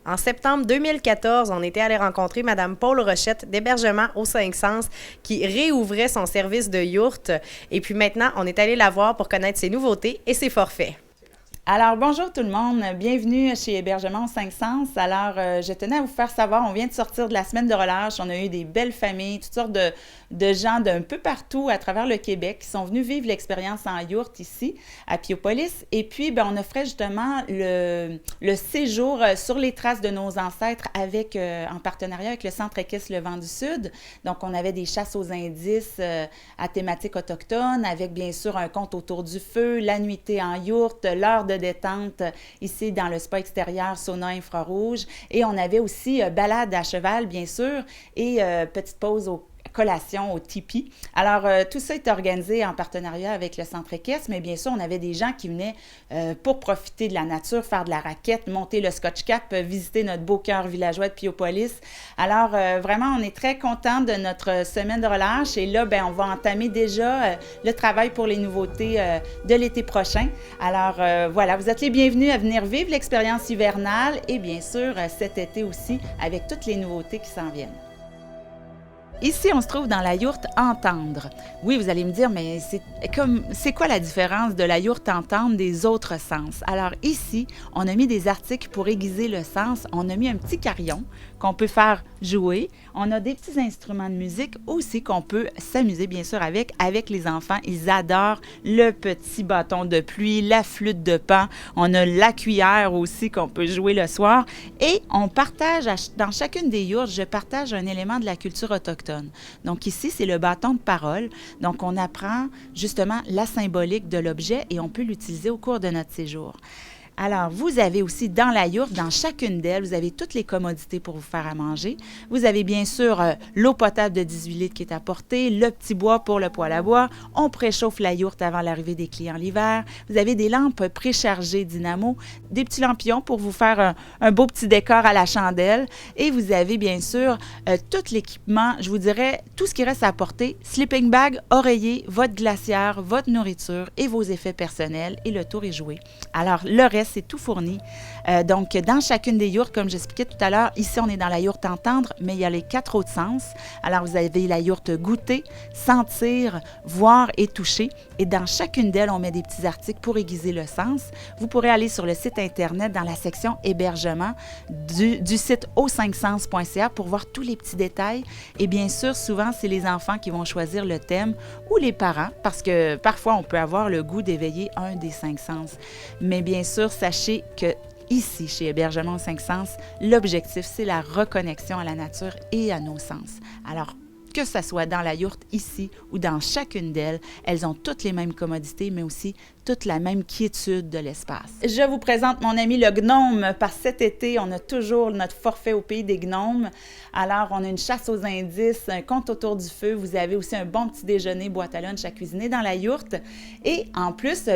En septembre 2014, on était allé rencontrer Madame Paul Rochette d'Hébergement aux Cinq Sens qui réouvrait son service de yourte. Et puis maintenant, on est allé la voir pour connaître ses nouveautés et ses forfaits. Alors, bonjour tout le monde. Bienvenue chez Hébergement aux Cinq Sens. Alors, je tenais à vous faire savoir, on vient de sortir de la semaine de relâche. On a eu des belles familles, toutes sortes de gens d'un peu partout à travers le Québec qui sont venus vivre l'expérience en yourte ici, à Piopolis. Et puis, on offrait justement le séjour sur les traces de nos ancêtres en partenariat avec le Centre équestre Le Vent du Sud. Donc, on avait des chasses aux indices à thématique autochtone, avec bien sûr un conte autour du feu, la nuitée en yourte, l'heure de détente ici dans le spa extérieur sauna infrarouge. Et on avait aussi balade à cheval, bien sûr, et petite pause au collation au tipi. Alors, tout ça est organisé en partenariat avec le Centre équestre, mais bien sûr, on avait des gens qui venaient pour profiter de la nature, faire de la raquette, monter le Scotch Cap, visiter notre beau cœur villageois de Piopolis. Alors, vraiment, on est très contents de notre semaine de relâche et là, on va entamer déjà le travail pour les nouveautés de l'été prochain. Alors, voilà, vous êtes les bienvenus à venir vivre l'expérience hivernale et bien sûr, cet été aussi, avec toutes les nouveautés qui s'en viennent. Ici, on se trouve dans la yourte Entendre. Oui, vous allez me dire, mais c'est quoi la différence de la yourte Entendre des autres sens? Alors ici, on a mis des articles pour aiguiser le sens. On a mis un petit carillon qu'on peut faire jouer. On a des petits instruments de musique aussi qu'on peut s'amuser, bien sûr, avec les enfants. Ils adorent le petit bâton de pluie, la flûte de pan. On a la cuillère aussi qu'on peut jouer le soir. Et on partage, dans chacune des yourtes, je partage un élément de la culture autochtone. Donc ici, c'est le bâton de parole. Donc on apprend justement la symbolique de l'objet et on peut l'utiliser au cours de notre séjour. Alors, vous avez aussi dans la yourte, dans chacune d'elles, vous avez toutes les commodités pour vous faire à manger. Vous avez bien sûr l'eau potable de 18 litres qui est apportée, le petit bois pour le poêle à bois. On préchauffe la yourte avant l'arrivée des clients l'hiver. Vous avez des lampes préchargées dynamo, des petits lampions pour vous faire un beau petit décor à la chandelle. Et vous avez bien sûr tout l'équipement, je vous dirais, tout ce qui reste à apporter, sleeping bag, oreiller, votre glacière, votre nourriture et vos effets personnels. Et le tour est joué. Alors, le reste, c'est tout fourni. Donc, dans chacune des yourtes, comme j'expliquais tout à l'heure, ici, on est dans la yourte Entendre, mais il y a les 4 autres sens. Alors, vous avez la yourte Goûter, Sentir, Voir et Toucher. Et dans chacune d'elles, on met des petits articles pour aiguiser le sens. Vous pourrez aller sur le site Internet dans la section Hébergement du site au5sens.ca pour voir tous les petits détails. Et bien sûr, souvent, c'est les enfants qui vont choisir le thème ou les parents, parce que parfois, on peut avoir le goût d'éveiller un des 5 sens. Mais bien sûr, sachez que ici, chez Hébergement aux Cinq Sens, l'objectif, c'est la reconnexion à la nature et à nos sens. Alors, que ce soit dans la yourte ici ou dans chacune d'elles, elles ont toutes les mêmes commodités, mais aussi toute la même quiétude de l'espace. Je vous présente mon ami le gnome, parce que cet été, on a toujours notre forfait au pays des gnomes. Alors, on a une chasse aux indices, un conte autour du feu. Vous avez aussi un bon petit déjeuner, boîte à lunch à cuisiner dans la yourte. Et en plus,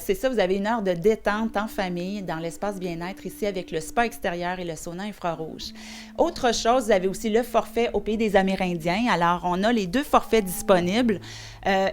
c'est ça, vous avez une heure de détente en famille dans l'espace bien-être ici avec le spa extérieur et le sauna infrarouge. Autre chose, vous avez aussi le forfait au pays des Amérindiens. Alors, on a les 2 forfaits disponibles.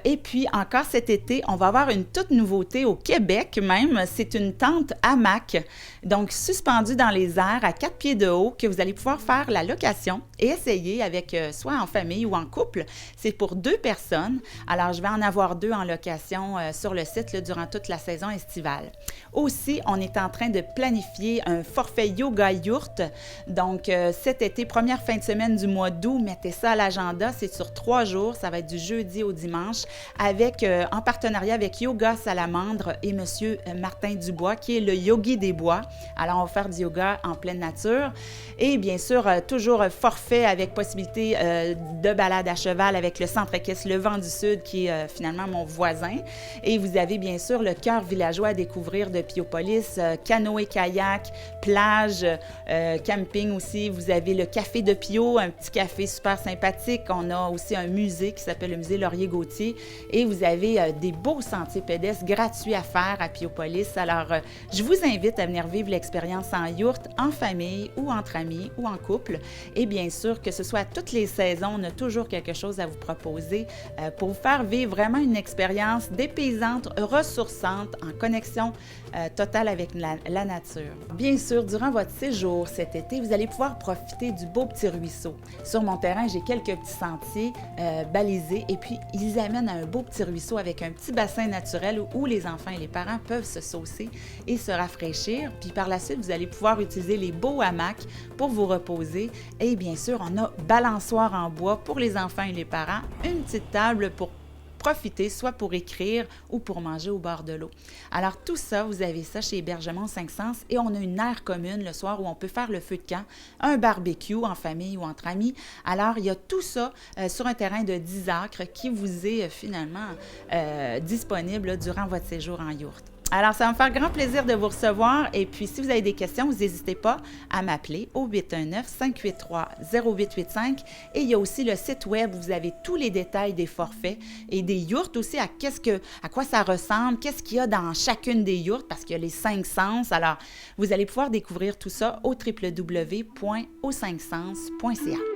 Et puis, encore cet été, on va avoir une toute nouveauté au Québec même. C'est une tente hamac, donc suspendue dans les airs à 4 pieds de haut, que vous allez pouvoir faire la location et essayer avec soit en famille ou en couple. C'est pour 2 personnes. Alors, je vais en avoir 2 en location sur le site là, durant toute la saison estivale. Aussi, on est en train de planifier un forfait yoga yourte. Donc, cet été, première fin de semaine du mois d'août, mettez ça à l'agenda. C'est sur 3 jours. Ça va être du jeudi au dimanche, en partenariat avec Yoga Salamandre et M. Martin Dubois, qui est le yogi des bois. Alors, on va faire du yoga en pleine nature. Et bien sûr, toujours forfait avec possibilité de balade à cheval avec le Centre équestre Le Vent du Sud, qui est finalement mon voisin. Et vous avez bien sûr le cœur villageois à découvrir de Piopolis, canoë-kayak, plage, camping aussi. Vous avez le Café de Pio, un petit café super sympathique. On a aussi un musée qui s'appelle le musée Laurier-Gauthier. Et vous avez des beaux sentiers pédestres gratuits à faire à Piopolis. Alors, je vous invite à venir vivre l'expérience en yourte, en famille ou entre amis ou en couple. Et bien sûr, que ce soit à toutes les saisons, on a toujours quelque chose à vous proposer pour vous faire vivre vraiment une expérience dépaysante, ressourçante, en connexion totale avec la nature. Bien sûr, durant votre séjour cet été, vous allez pouvoir profiter du beau petit ruisseau. Sur mon terrain, j'ai quelques petits sentiers balisés et puis ils amènent à un beau petit ruisseau avec un petit bassin naturel où les enfants et les parents peuvent se saucer et se rafraîchir. Puis par la suite, vous allez pouvoir utiliser les beaux hamacs pour vous reposer. Et bien sûr, on a balançoire en bois pour les enfants et les parents, une petite table pour profiter, soit pour écrire ou pour manger au bord de l'eau. Alors tout ça, vous avez ça chez Hébergement 5 Sens et on a une aire commune le soir où on peut faire le feu de camp, un barbecue en famille ou entre amis. Alors il y a tout ça sur un terrain de 10 acres qui vous est finalement disponible là, durant votre séjour en yourte. Alors, ça va me faire grand plaisir de vous recevoir. Et puis, si vous avez des questions, vous n'hésitez pas à m'appeler au 819-583-0885. Et il y a aussi le site web où vous avez tous les détails des forfaits et des yourtes aussi, à quoi ça ressemble, qu'est-ce qu'il y a dans chacune des yourtes, parce qu'il y a les 5 sens. Alors, vous allez pouvoir découvrir tout ça au www.au5sens.ca.